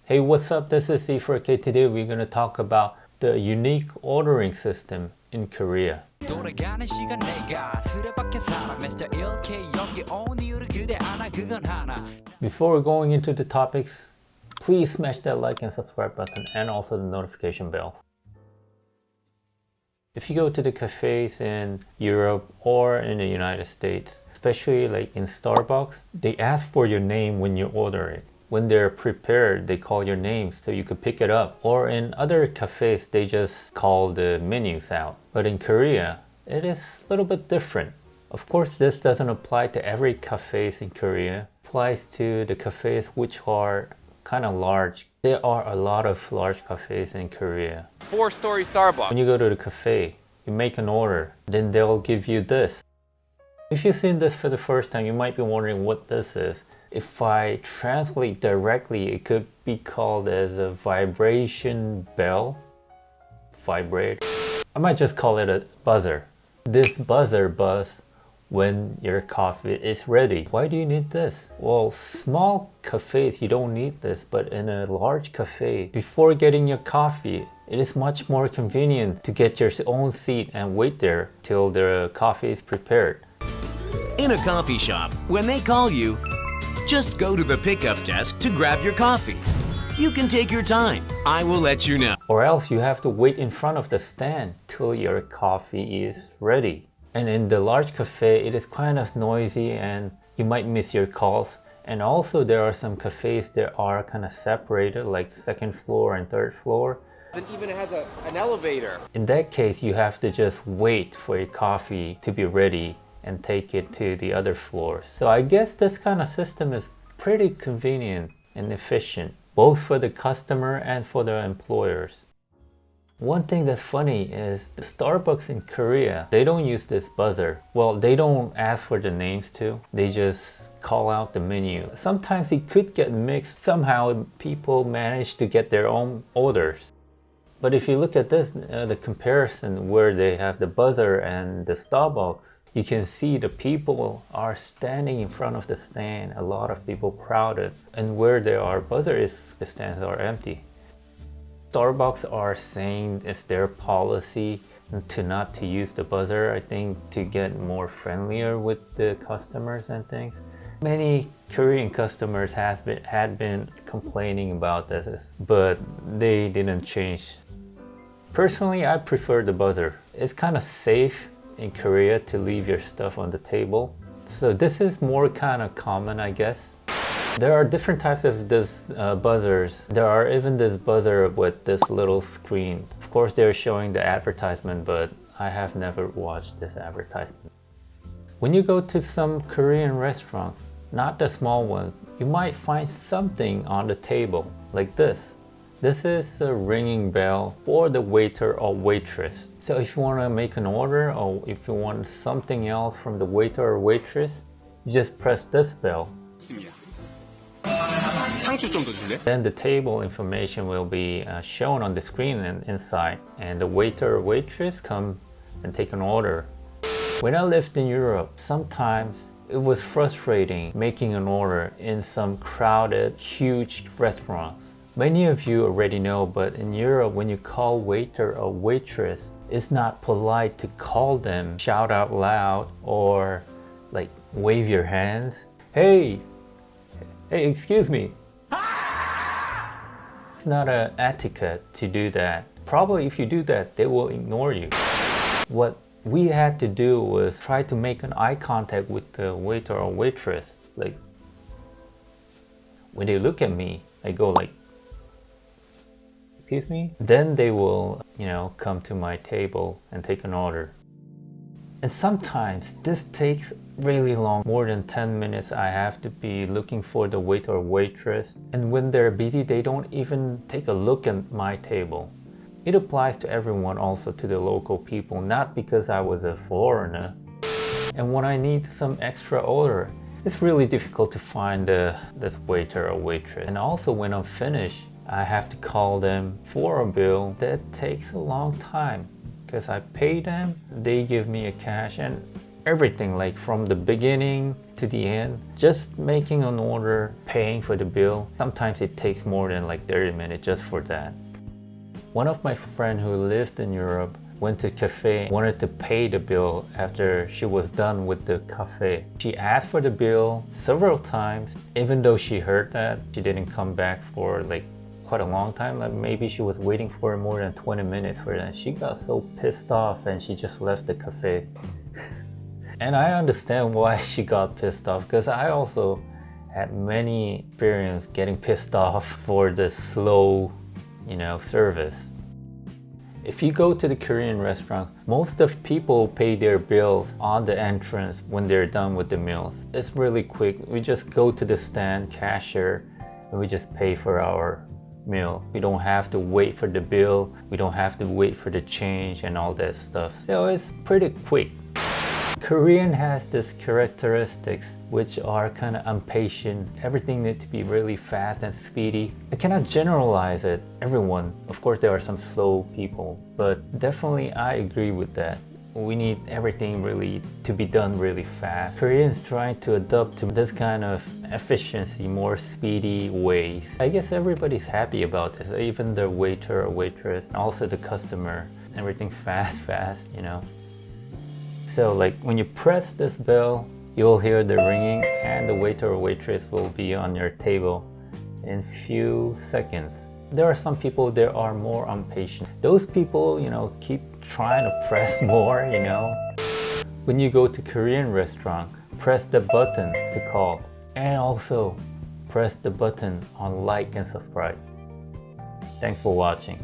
Hey, what's up? This is C4K. Today we're going to talk about the unique ordering system in Korea. Before going into the topics, please smash that like and subscribe button and also the notification bell. If you go to the cafes in Europe or in the United States, especially like in Starbucks, they ask for your name when you order it. When they're prepared, they call your name so you could pick it up. Or in other cafes, they just call the menus out. But in Korea, it is a little bit different. Of course, this doesn't apply to every cafes in Korea. It applies to the cafes which are kind of large. There are a lot of large cafes in Korea. 4-story Starbucks. When you go to the cafe, you make an order, then they'll give you this. If you've seen this for the first time, you might be wondering what this is. If I translate directly, it could be called as a vibration bell. Vibrate. I might just call it a buzzer. This buzzer buzz when your coffee is ready. Why do you need this? Well, small cafes, you don't need this, but in a large cafe, before getting your coffee, it is much more convenient to get your own seat and wait there till the coffee is prepared. In a coffee shop, when they call you, just go to the pickup desk to grab your coffee. You can take your time. I will let you know. Or else you have to wait in front of the stand till your coffee is ready. And in the large cafe, it is kind of noisy and you might miss your calls. And also there are some cafes that are kind of separated, like second floor and third floor. It even has an elevator. In that case, you have to just wait for your coffee to be ready and take it to the other floors. So I guess this kind of system is pretty convenient and efficient, both for the customer and for the employers. One thing that's funny is the Starbucks in Korea, they don't use this buzzer. Well, they don't ask for the names too. They just call out the menu. Sometimes it could get mixed. Somehow people manage to get their own orders. But if you look at this, the comparison where they have the buzzer and the Starbucks, you can see the people are standing in front of the stand, a lot of people crowded, and where there are buzzers, the stands are empty. Starbucks are saying it's their policy to not to use the buzzer, I think to get more friendlier with the customers and things. Many Korean customers had been complaining about this, but they didn't change. Personally, I prefer the buzzer. It's kind of safe in Korea to leave your stuff on the table. So this is more kind of common, I guess. There are different types of this buzzers. There are even this buzzer with this little screen. Of course, they're showing the advertisement, but I have never watched this advertisement. When you go to some Korean restaurants, not the small ones, you might find something on the table like this. This is a ringing bell for the waiter or waitress. So if you want to make an order or if you want something else from the waiter or waitress, you just press this bell. Then the table information will be shown on the screen and inside, and the waiter or waitress come and take an order. When I lived in Europe, sometimes it was frustrating making an order in some crowded, huge restaurants. Many of you already know, but in Europe, when you call waiter or waitress, it's not polite to call them, shout out loud, or like wave your hands. Hey, excuse me. It's not an etiquette to do that. Probably if you do that, they will ignore you. What we had to do was try to make an eye contact with the waiter or waitress. Like, when they look at me, I go like, excuse me? Then they will, come to my table and take an order. And sometimes this takes really long, more than 10 minutes. I have to be looking for the waiter or waitress. And when they're busy, they don't even take a look at my table. It applies to everyone, also to the local people, not because I was a foreigner. And when I need some extra order, it's really difficult to find this waiter or waitress. And also when I'm finished, I have to call them for a bill. That takes a long time because I pay them, they give me a cash, and everything, like from the beginning to the end. Just making an order, paying for the bill. Sometimes it takes more than like 30 minutes just for that. One of my friends who lived in Europe went to a cafe, wanted to pay the bill after she was done with the cafe. She asked for the bill several times. Even though she heard that, she didn't come back for like quite a long time. Like maybe she was waiting for more than 20 minutes for that. She got so pissed off and she just left the cafe. And I understand why she got pissed off, because I also had many experience getting pissed off for the slow, service. If you go to the Korean restaurant, most of people pay their bills on the entrance when they're done with the meals. It's really quick. We just go to the stand, cashier, and we just pay for our meal. We don't have to wait for the bill. We don't have to wait for the change and all that stuff. So it's pretty quick. Korean has this characteristics which are kind of impatient. Everything needs to be really fast and speedy. I cannot generalize it, everyone. Of course there are some slow people, but definitely I agree with that. We need everything really to be done really fast. Koreans trying to adapt to this kind of efficiency, more speedy ways. I guess everybody's happy about this, even the waiter or waitress, also the customer. Everything fast, So like when you press this bell, you'll hear the ringing and the waiter or waitress will be on your table in few seconds. There are some people that are more impatient. Those people, keep trying to press more, When you go to Korean restaurant, press the button to call and also press the button on like and subscribe. Thanks for watching.